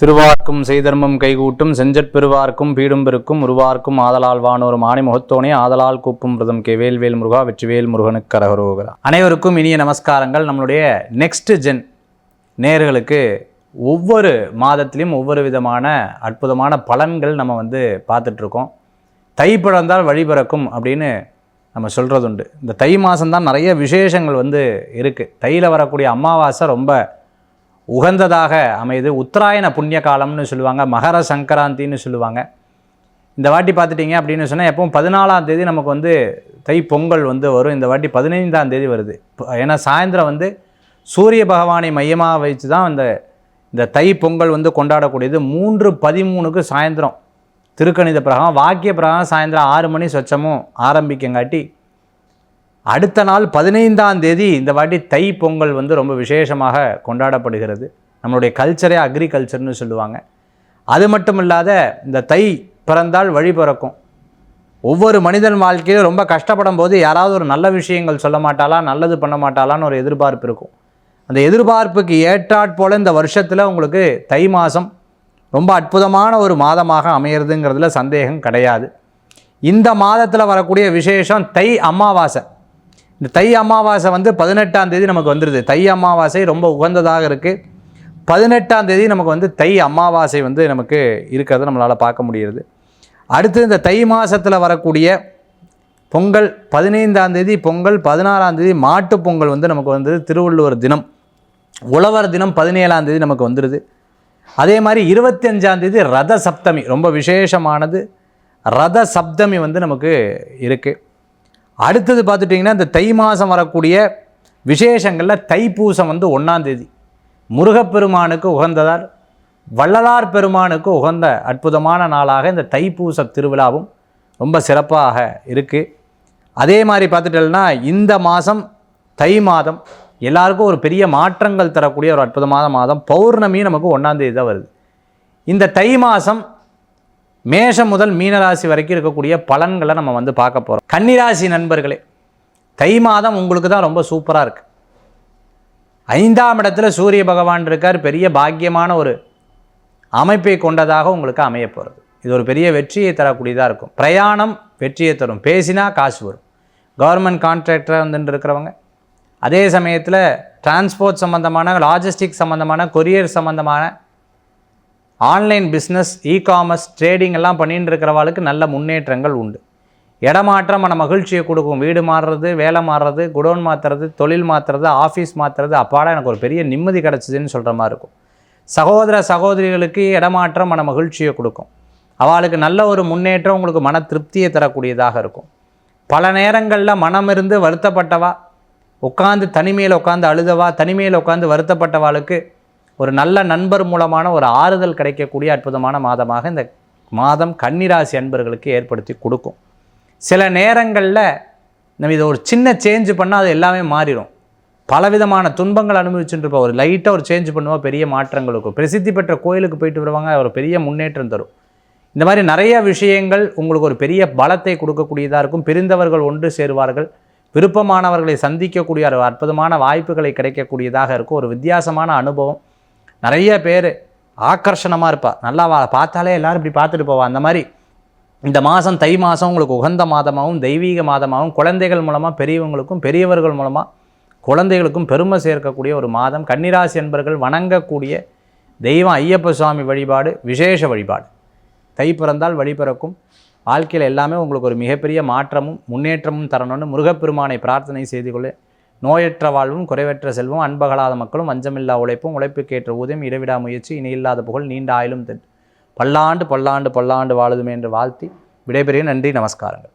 திருவார்க்கும் செய்தர்மம் கைகூட்டும் செஞ்சற் பெருவார்க்கும் பீடும் பெருக்கும் உருவார்க்கும் ஆதலால் வானோரும் ஆணி முகத்தோனே ஆதலால் கூப்பும் பிரதம் கே வேல்வேல் முருகா வெற்றிவேல் முருகனுக்கு கரகரோகரா. அனைவருக்கும் இனிய நமஸ்காரங்கள். நம்மளுடைய நெக்ஸ்ட் ஜென் நேயர்களுக்கு ஒவ்வொரு மாதத்திலையும் ஒவ்வொரு விதமான அற்புதமான பலன்கள் நம்ம பார்த்துட்ருக்கோம். தை பிறந்தால் வழி பிறக்கும் அப்படின்னு நம்ம சொல்கிறதுண்டு. இந்த தை மாதம்தான் நிறைய விசேஷங்கள் இருக்குது. தையில் வரக்கூடிய அமாவாசை ரொம்ப உகந்ததாக அமைது. உத்தராயண புண்ணிய காலம்னு சொல்லுவாங்க, மகர சங்கராந்தின்னு சொல்லுவாங்க. இந்த வாட்டி பார்த்துட்டிங்க அப்படின்னு சொன்னால் எப்பவும் 14ஆம் தேதி நமக்கு தை பொங்கல் வரும். இந்த வாட்டி 15ஆம் தேதி வருது. ஏன்னா சாயந்தரம் சூரிய பகவானை மையமாக வச்சு தான் இந்த தை பொங்கல் கொண்டாடக்கூடியது. 3:13க்கு சாயந்தரம் திருக்கணித பிரகாரம் வாக்கிய பிரகாரம் சாயந்தரம் 6 மணி சொச்சமும் ஆரம்பிக்கங்காட்டி அடுத்த நாள் 15ஆம் தேதி இந்த வாட்டி தை பொங்கல் ரொம்ப விசேஷமாக கொண்டாடப்படுகிறது. நம்மளுடைய கல்ச்சரே அக்ரிகல்ச்சர்னு சொல்லுவாங்க. அது மட்டும் இல்லாத இந்த தை பிறந்தால் வழி பிறக்கும். ஒவ்வொரு மனிதன் வாழ்க்கையிலும் ரொம்ப கஷ்டப்படும் போது யாராவது ஒரு நல்ல விஷயங்கள் சொல்ல மாட்டாளா, நல்லது பண்ண மாட்டாளான்னு ஒரு எதிர்பார்ப்பு இருக்கும். அந்த எதிர்பார்ப்புக்கு ஏற்றாற்போல் இந்த வருஷத்தில் உங்களுக்கு தை மாதம் ரொம்ப அற்புதமான ஒரு மாதமாக அமையிறதுங்கிறதுல சந்தேகம் கிடையாது. இந்த மாதத்தில் வரக்கூடிய விசேஷம் தை அமாவாசை. இந்த தை அமாவாசை 18ஆம் தேதி நமக்கு வந்துடுது. தை அமாவாசை ரொம்ப உகந்ததாக இருக்குது. 18ஆம் தேதி நமக்கு தை அமாவாசை நமக்கு இருக்கிறத நம்மளால் பார்க்க முடிகிறது. அடுத்து இந்த தை மாதத்தில் வரக்கூடிய பொங்கல் 15ஆம் தேதி பொங்கல், 16ஆம் தேதி மாட்டு பொங்கல் நமக்கு திருவள்ளுவர் தினம், உழவர் தினம் 17ஆம் தேதி நமக்கு வந்துடுது. அதே மாதிரி 25ஆம் தேதி ரத சப்தமி ரொம்ப விசேஷமானது. ரத சப்தமி நமக்கு இருக்குது. அடுத்தது பார்த்துட்டிங்கன்னா இந்த தை மாதம் வரக்கூடிய விசேஷங்களில் தைப்பூசம் 1ஆம் தேதி முருகப்பெருமானுக்கு உகந்ததால் வள்ளலார் பெருமானுக்கு உகந்த அற்புதமான நாளாக இந்த தைப்பூச திருவிழாவும் ரொம்ப சிறப்பாக இருக்குது. அதே மாதிரி பார்த்துட்டோம்னா இந்த மாதம் தை மாதம் எல்லாருக்கும் ஒரு பெரிய மாற்றங்கள் தரக்கூடிய ஒரு அற்புதமான மாதம். பௌர்ணமியும் நமக்கு 1ஆம் தேதி தான் வருது. இந்த தை மாதம் மேஷம் முதல் மீனராசி வரைக்கும் இருக்கக்கூடிய பலன்களை நம்ம பார்க்க போகிறோம். கன்னிராசி நண்பர்களே, தை மாதம் உங்களுக்கு தான் ரொம்ப சூப்பராக இருக்குது. 5ஆம் இடத்துல சூரிய பகவான் இருக்கார். பெரிய பாக்கியமான ஒரு அமைப்பை கொண்டதாக உங்களுக்கு அமைய போகிறது. இது ஒரு பெரிய வெற்றியை தரக்கூடியதாக இருக்கும். பிரயாணம் வெற்றியை தரும். பேசினா காசு வரும். கவர்மெண்ட் கான்ட்ராக்டராக இருக்கிறவங்க, அதே சமயத்தில் டிரான்ஸ்போர்ட் சம்மந்தமான, லாஜிஸ்டிக் சம்மந்தமான, கொரியர் சம்மந்தமான, ஆன்லைன் பிஸ்னஸ், இ-காமர்ஸ், ட்ரேடிங் எல்லாம் பண்ணிட்டு இருக்கிறவாளுக்கு நல்ல முன்னேற்றங்கள் உண்டு. இடமாற்றம் மன மகிழ்ச்சியை கொடுக்கும். வீடு மாறுறது, வேலை மாறுறது, குடோன் மாற்றுறது, தொழில் மாற்றுறது, ஆஃபீஸ் மாற்றுறது, அப்பாடா எனக்கு ஒரு பெரிய நிம்மதி கிடச்சிதுன்னு சொல்கிற மாதிரி இருக்கும். சகோதர சகோதரிகளுக்கு இடமாற்றம் மன மகிழ்ச்சியை கொடுக்கும். அவளுக்கு நல்ல ஒரு முன்னேற்றம் உங்களுக்கு மன திருப்தியை தரக்கூடியதாக இருக்கும். பல நேரங்களில் மனம் இருந்து வருத்தப்பட்டவா, உட்காந்து தனிமையில் உட்காந்து அழுதவா, தனிமையில் உட்காந்து வருத்தப்பட்டவாளுக்கு ஒரு நல்ல நண்பர் மூலமான ஒரு ஆறுதல் கிடைக்கக்கூடிய அற்புதமான மாதமாக இந்த மாதம் கன்னிராசி அன்பர்களுக்கு ஏற்படுத்தி கொடுக்கும். சில நேரங்களில் நம்ம இதை ஒரு சின்ன சேஞ்சு பண்ணால் அது எல்லாமே மாறிடும். பலவிதமான துன்பங்கள் அனுபவிச்சுட்டு இருப்போம். ஒரு லைட்டாக ஒரு சேஞ்ச் பண்ணுவோம், பெரிய மாற்றங்கள் இருக்கும். பிரசித்தி பெற்ற கோயிலுக்கு போயிட்டு வருவாங்க, ஒரு பெரிய முன்னேற்றம் தரும். இந்த மாதிரி நிறைய விஷயங்கள் உங்களுக்கு ஒரு பெரிய பலத்தை கொடுக்கக்கூடியதாக இருக்கும். பிரிந்தவர்கள் ஒன்று சேருவார்கள். விருப்பமானவர்களை சந்திக்கக்கூடிய ஒரு அற்புதமான வாய்ப்புகளை கிடைக்கக்கூடியதாக இருக்கும். ஒரு வித்தியாசமான அனுபவம். நிறைய பேர் ஆக்கர்ஷணமாக இருப்பா, நல்லா பார்த்தாலே எல்லோரும் இப்படி பார்த்துட்டு போவா. அந்த மாதிரி இந்த மாதம் தை மாதம் உங்களுக்கு உகந்த மாதமாகவும் தெய்வீக மாதமாகவும் குழந்தைகள் மூலமாக பெரியவங்களுக்கும், பெரியவர்கள் மூலமாக குழந்தைகளுக்கும் பெருமை சேர்க்கக்கூடிய ஒரு மாதம். கன்னிராசி என்பர்கள் வணங்கக்கூடிய தெய்வம் ஐயப்ப சுவாமி வழிபாடு விசேஷ வழிபாடு. தை பிறந்தால் வழி பிறக்கும். வாழ்க்கையில் எல்லாமே உங்களுக்கு ஒரு மிகப்பெரிய மாற்றமும் முன்னேற்றமும் தரணும்னு முருகப்பெருமானை பிரார்த்தனை செய்து கொள்ள. நோயற்ற வாழ்வும் குறைவற்ற செல்வம், அன்பகலாத மக்களும், வஞ்சமில்லா உழைப்பும், உழைப்புக்கேற்ற ஊதியம், இடைவிடா முயற்சி, இணையில்லாத புகழ், நீண்ட ஆயிலும் பல்லாண்டு பல்லாண்டு பல்லாண்டு வாழுதுமே என்று வாழ்த்தி விடைபெறுகிறேன். நன்றி, நமஸ்காரங்கள்.